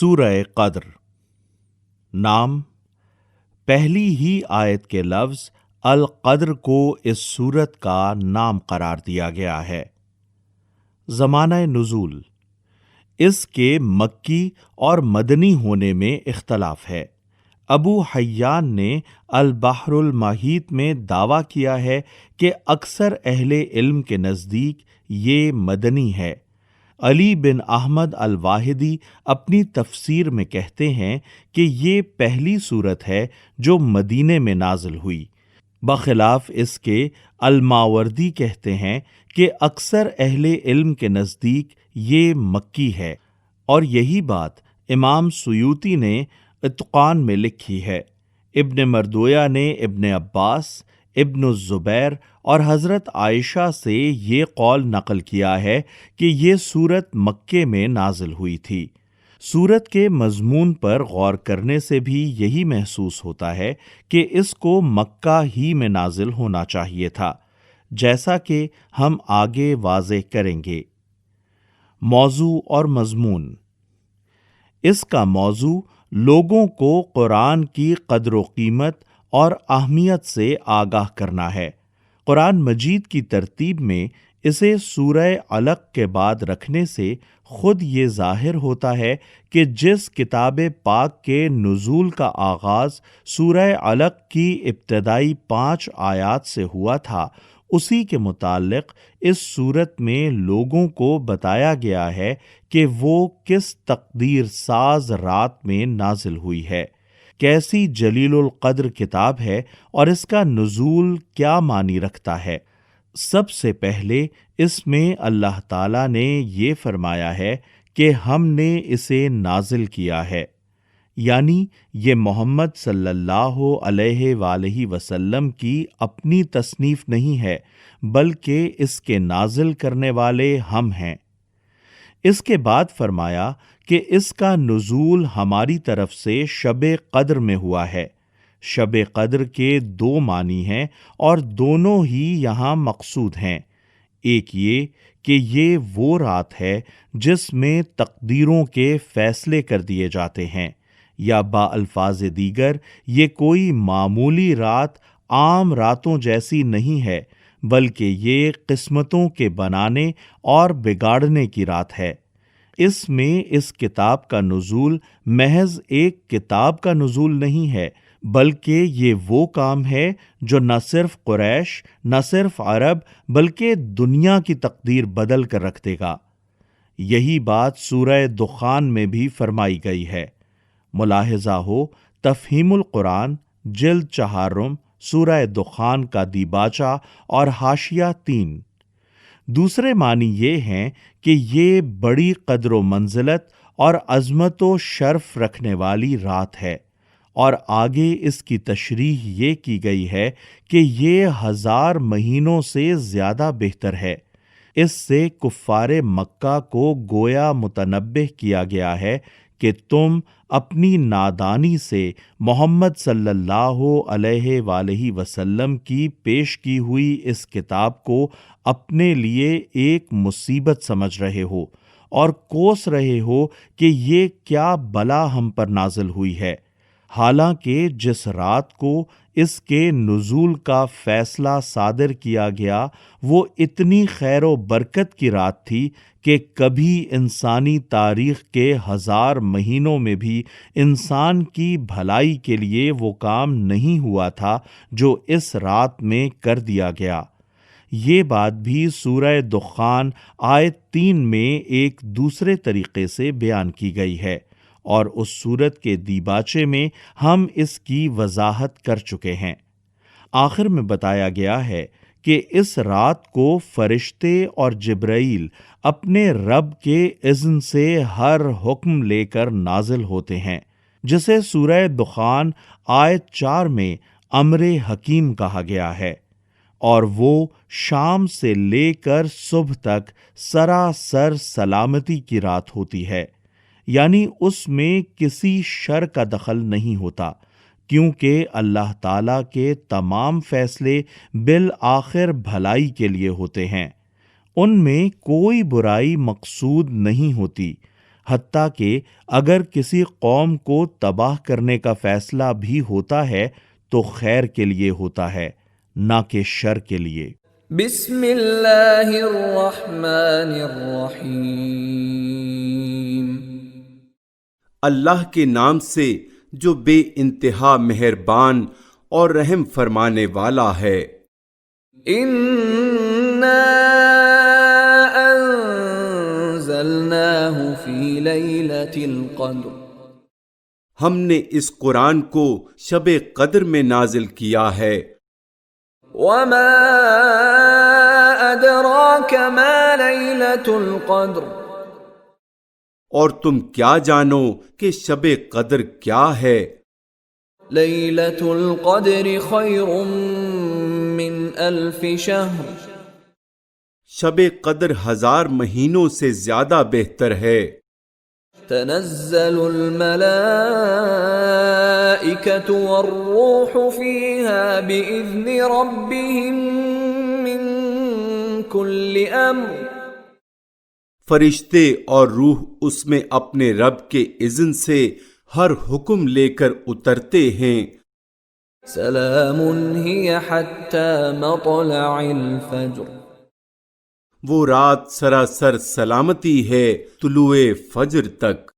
سورہ قدر۔ نام، پہلی ہی آیت کے لفظ القدر کو اس سورت کا نام قرار دیا گیا ہے۔ زمانہ نزول، اس کے مکی اور مدنی ہونے میں اختلاف ہے۔ ابو حیان نے البحر المحیط میں دعویٰ کیا ہے کہ اکثر اہل علم کے نزدیک یہ مدنی ہے۔ علی بن احمد الواحدی اپنی تفسیر میں کہتے ہیں کہ یہ پہلی سورت ہے جو مدینے میں نازل ہوئی، بخلاف اس کے الماوردی کہتے ہیں کہ اکثر اہل علم کے نزدیک یہ مکی ہے، اور یہی بات امام سیوطی نے اتقان میں لکھی ہے۔ ابن مردویہ نے ابن عباس، ابن الزبیر اور حضرت عائشہ سے یہ قول نقل کیا ہے کہ یہ سورت مکے میں نازل ہوئی تھی۔ سورت کے مضمون پر غور کرنے سے بھی یہی محسوس ہوتا ہے کہ اس کو مکہ ہی میں نازل ہونا چاہیے تھا، جیسا کہ ہم آگے واضح کریں گے۔ موضوع اور مضمون، اس کا موضوع لوگوں کو قرآن کی قدر و قیمت اور اہمیت سے آگاہ کرنا ہے۔ قرآن مجید کی ترتیب میں اسے سورہ علق کے بعد رکھنے سے خود یہ ظاہر ہوتا ہے کہ جس کتاب پاک کے نزول کا آغاز سورہ علق کی ابتدائی 5 آیات سے ہوا تھا، اسی کے متعلق اس سورت میں لوگوں کو بتایا گیا ہے کہ وہ کس تقدیر ساز رات میں نازل ہوئی ہے، کیسی جلیل القدر کتاب ہے اور اس کا نزول کیا معنی رکھتا ہے۔ سب سے پہلے اس میں اللہ تعالیٰ نے یہ فرمایا ہے کہ ہم نے اسے نازل کیا ہے، یعنی یہ محمد صلی اللہ علیہ وآلہ وسلم کی اپنی تصنیف نہیں ہے، بلکہ اس کے نازل کرنے والے ہم ہیں۔ اس کے بعد فرمایا کہ اس کا نزول ہماری طرف سے شب قدر میں ہوا ہے۔ شب قدر کے 2 معنی ہیں اور دونوں ہی یہاں مقصود ہیں۔ ایک یہ کہ یہ وہ رات ہے جس میں تقدیروں کے فیصلے کر دیے جاتے ہیں، یا بالفاظ دیگر یہ کوئی معمولی رات عام راتوں جیسی نہیں ہے، بلکہ یہ قسمتوں کے بنانے اور بگاڑنے کی رات ہے۔ اس میں اس کتاب کا نزول محض ایک کتاب کا نزول نہیں ہے، بلکہ یہ وہ کام ہے جو نہ صرف قریش، نہ صرف عرب، بلکہ دنیا کی تقدیر بدل کر رکھ دے گا۔ یہی بات سورہ دخان میں بھی فرمائی گئی ہے۔ ملاحظہ ہو تفہیم القرآن جلد 4 سورہ دخان کا دیباچہ اور حاشیہ 3۔ دوسرے معنی یہ ہیں کہ یہ بڑی قدر و منزلت اور عظمت و شرف رکھنے والی رات ہے، اور آگے اس کی تشریح یہ کی گئی ہے کہ یہ 1000 مہینوں سے زیادہ بہتر ہے۔ اس سے کفار مکہ کو گویا متنبہ کیا گیا ہے کہ تم اپنی نادانی سے محمد صلی اللہ علیہ وآلہ وسلم کی پیش کی ہوئی اس کتاب کو اپنے لیے ایک مصیبت سمجھ رہے ہو اور کوس رہے ہو کہ یہ کیا بلا ہم پر نازل ہوئی ہے، حالانکہ جس رات کو اس کے نزول کا فیصلہ صادر کیا گیا وہ اتنی خیر و برکت کی رات تھی کہ کبھی انسانی تاریخ کے 1000 مہینوں میں بھی انسان کی بھلائی کے لیے وہ کام نہیں ہوا تھا جو اس رات میں کر دیا گیا۔ یہ بات بھی سورہ دخان آیت 3 میں ایک دوسرے طریقے سے بیان کی گئی ہے، اور اس سورت کے دیباچے میں ہم اس کی وضاحت کر چکے ہیں۔ آخر میں بتایا گیا ہے کہ اس رات کو فرشتے اور جبرائیل اپنے رب کے اذن سے ہر حکم لے کر نازل ہوتے ہیں، جسے سورہ دخان آیت 4 میں امر حکیم کہا گیا ہے، اور وہ شام سے لے کر صبح تک سراسر سلامتی کی رات ہوتی ہے، یعنی اس میں کسی شر کا دخل نہیں ہوتا، کیونکہ اللہ تعالیٰ کے تمام فیصلے بالآخر بھلائی کے لیے ہوتے ہیں۔ ان میں کوئی برائی مقصود نہیں ہوتی، حتیٰ کہ اگر کسی قوم کو تباہ کرنے کا فیصلہ بھی ہوتا ہے تو خیر کے لیے ہوتا ہے، نہ کہ شر کے لیے۔ بسم اللہ الرحمن الرحیم۔ اللہ کے نام سے جو بے انتہا مہربان اور رحم فرمانے والا ہے۔ اِنَّا انزلناہ فی لیلۃ القدر۔ ہم نے اس قرآن کو شب قدر میں نازل کیا ہے۔ وما ادراک ما لیلۃ القدر۔ اور تم کیا جانو کہ شب قدر کیا ہے؟ لیلۃ القدر خیر من الف شہر۔ شب قدر 1000 مہینوں سے زیادہ بہتر ہے۔ تنزل الملائکۃ والروح فیہا بإذن ربہم من کل امر۔ فرشتے اور روح اس میں اپنے رب کے اذن سے ہر حکم لے کر اترتے ہیں۔ سلام ہی حتی مطلع الفجر۔ وہ رات سراسر سلامتی ہے طلوع فجر تک۔